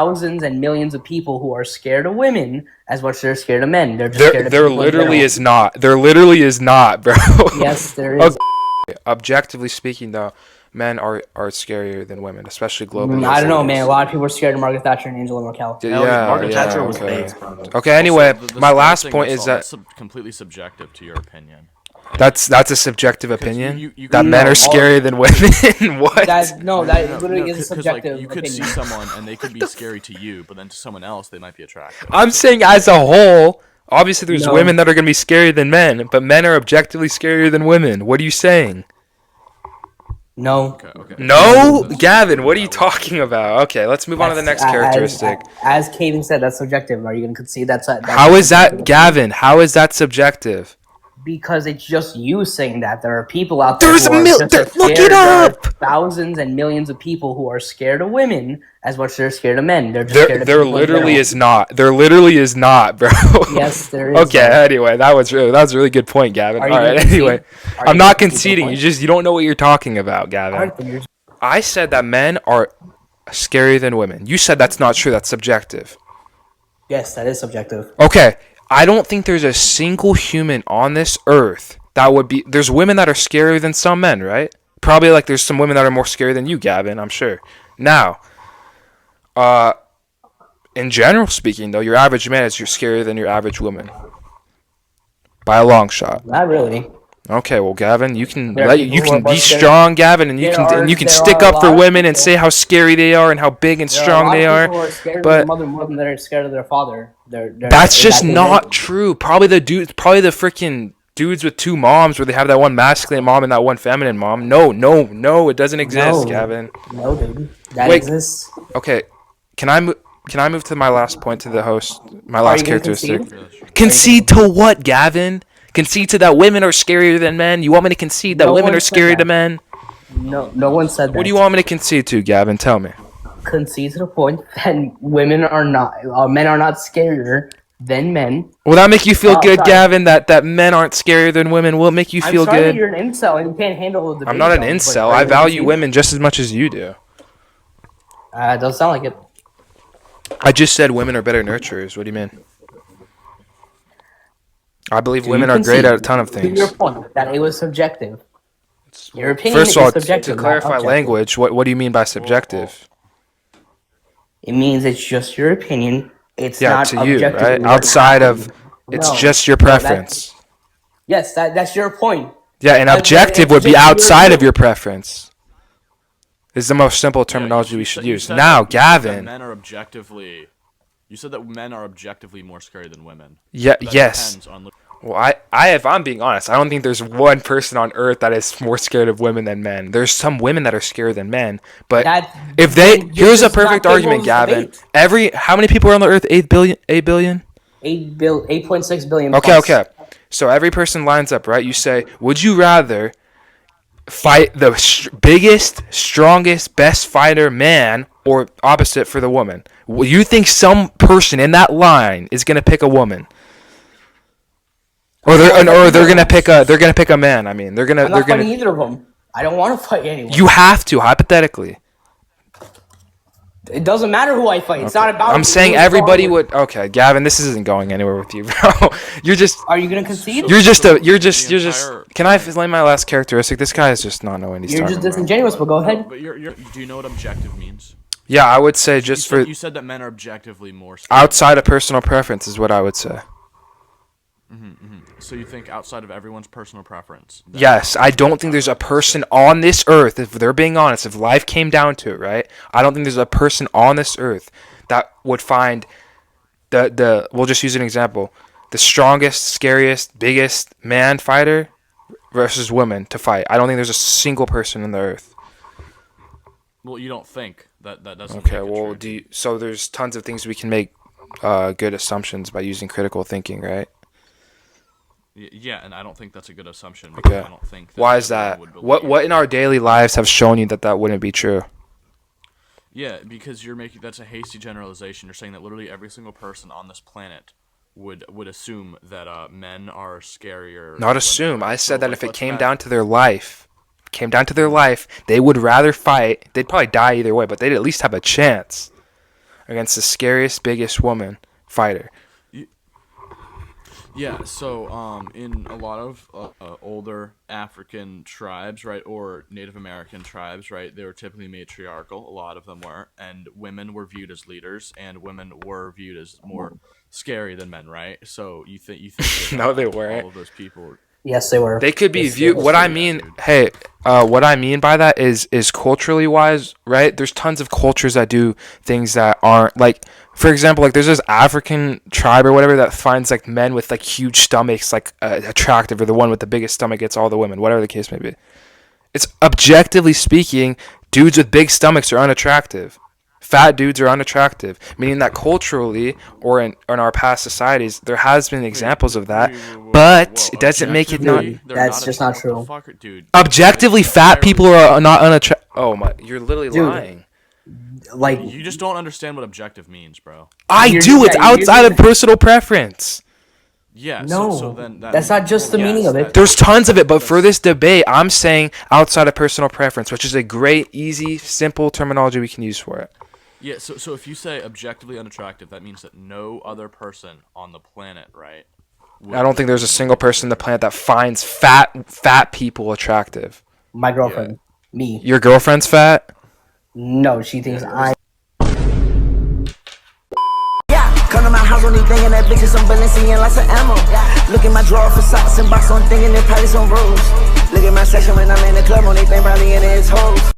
thousands and millions of people who are scared of women as much as they're scared of men. They're just scared of There people in literally general. is not. There literally is not, bro. Yes, there is. Objectively speaking, though, men are scarier than women, especially globally. I don't know, man. A lot of people are scared of Margaret Thatcher and Angela Merkel. Yeah, Margaret Thatcher was okay. fake, bro. Okay, anyway, Also, the my scary last thing, point is that that's completely subjective to your opinion. that's a subjective opinion you that men are scarier than women. What? That literally is a subjective like, you could opinion. see someone and they could be scary to you, but then to someone else they might be attractive. I'm saying as a whole. Obviously, there's No. women that are going to be scarier than men, but men are objectively scarier than women. What are you saying? No. Okay. No, Gavin, what are you talking about? Okay, let's move on to the next characteristic. As Caden said, that's subjective. Are you going to concede that's How is that, Gavin? How is that subjective? Because it's just you saying that. There are people out there There's who a are mil- just there- as look scared. it up! There are thousands and millions of people who are scared of women as much as they're scared of men. They're just scared of There people in literally general. is not. There literally is not, bro. Yes, there is. Okay, anyway, that was a really good point, Gavin. Are All you right, gonna concede? anyway. Are I'm you not gonna concede the conceding. You don't know what you're talking about, All Gavin. right, then you're- I said that men are scarier than women. You said that's not true. That's subjective. Yes, that is subjective. Okay, I don't think there's a single human on this earth that would be. There's women that are scarier than some men, right? Probably like there's some women that are more scary than you, Gavin. I'm sure. Now, in general speaking, though, your average man is scarier than your average woman by a long shot. Not really. Okay, well, Gavin, you can There are people you who are can more be scary. strong, Gavin, and you There can are stick a up for lot of women and people- say how scary they are and how big and There strong are a they lot are. of people who are scared but- of their mother more than they're scared of their father. That's just not true. Probably the freaking dudes with two moms where they have that one masculine mom and that one feminine mom. No, it doesn't exist, No. Gavin. No, dude. That Wait. exists. Okay, can I move to my last point to the host? My Are last you gonna characteristic. concede? Concede to what, Gavin? Concede to that women are scarier than men? You want me to concede that No women one are said scarier that. than men? No one said that. What do you want me to concede to, Gavin? Tell me. Concede to the point that men are not scarier than men. Will that make you feel Oh, good, sorry. Gavin? That men aren't scarier than women? Will it make you feel I'm sorry good? that you're an incel and you can't handle the debate. I'm not an though, but incel. are I you gonna value concede? women just as much as you do. It doesn't sound like it. I just said women are better nurturers. What do you mean? I believe Do women you are great concede at a ton of to things. your point that it was subjective. Your opinion First of all, is subjective. to not clarify objective. language, what do you mean by subjective? It means it's just your opinion. It's Yeah, not to you, objective. right? Outside of, it's No. just your No, that's- preference. Yes, that's your point. Yeah, and But objective it's would be just your outside of opinion. your preference. Is the most simple terminology we should use. Now, Gavin. Men are objectively. You said that men are objectively more scary than women. Yeah. That Yes. depends on. Well, if I'm being honest, I don't think there's one person on earth that is more scared of women than men. There's some women that are scarier than men, but if here's a perfect argument, Gavin. How many people are on the earth? 8 billion. 8.6 billion. Okay, plus. okay. So every person lines up, right? You say, would you rather fight the biggest, strongest, best fighter man, or opposite for the woman? You think some person in that line is gonna pick a woman? Or they're gonna pick a man. I mean, I'm not fighting either of them. I don't want to fight anyone. You have to, hypothetically. It doesn't matter who I fight. It's not about. I'm saying everybody would. Okay, Gavin, this isn't going anywhere with you, bro. You're just. Are you gonna concede? You're just. Can I explain my last characteristic? This guy is just not knowing what he's You're talking just about. disingenuous. But go ahead. But do you know what objective means? Yeah, I would say just You said that men are objectively more. outside of personal preference is what I would say. So you think outside of everyone's personal preference? Yes, I don't think there's a person on this earth, if they're being honest, if life came down to it, right? I don't think there's a person on this earth that would find we'll just use an example, the strongest, scariest, biggest man fighter versus women to fight. I don't think there's a single person on the earth. Well, you don't think that doesn't. Okay, make it well, true. so there's tons of things we can make good assumptions by using critical thinking, right? Yeah, and I don't think that's a good assumption. Okay. I don't think. Why is that? everyone would believe- What in our daily lives have shown you that wouldn't be true? Yeah, because that's a hasty generalization. You're saying that literally every single person on this planet would assume that men are scarier. Not than assume. women. I So, said that like, if it let's came imagine- down to their life, they would rather fight. They'd probably die either way, but they'd at least have a chance against the scariest, biggest woman fighter. Yeah, so in a lot of older African tribes, right, or Native American tribes, right, they were typically matriarchal. A lot of them were, and women were viewed as leaders, and women were viewed as more scary than men, right? So you think that, No, they weren't. all of those people. Yes, they were. They could be Yes, viewed. yes, What I yes. mean, hey, what I mean by that is culturally wise, right? There's tons of cultures that do things that aren't like, for example, like there's this African tribe or whatever that finds like men with like huge stomachs like attractive, or the one with the biggest stomach gets all the women, whatever the case may be. It's objectively speaking, dudes with big stomachs are unattractive. Fat dudes are unattractive, meaning that culturally or in our past societies, there has been examples of that, but it doesn't make it not. Objectively, they're That's not just not what the true. fuck, dude. Objectively, fat people are not unattractive. Oh my, you're literally Dude. lying. Like, You just don't understand what objective means, bro. I You're- do. It's yeah, you're- outside of personal preference. Yeah. no, So then that's not just the meaning of it. There's tons of it, but for this debate, I'm saying outside of personal preference, which is a great, easy, simple terminology we can use for it. Yeah, so if you say objectively unattractive, that means that no other person on the planet, right? I don't think there's a single person on the planet that finds fat people attractive. My girlfriend, me. Your girlfriend's fat? No, she thinks I. Come to my house when they thinking that bitches some Balenciaga and lots of ammo. Look at my drawer for socks and box on thinking that Paris on rose. Look at my section when I'm in the club when they think probably in his hoes.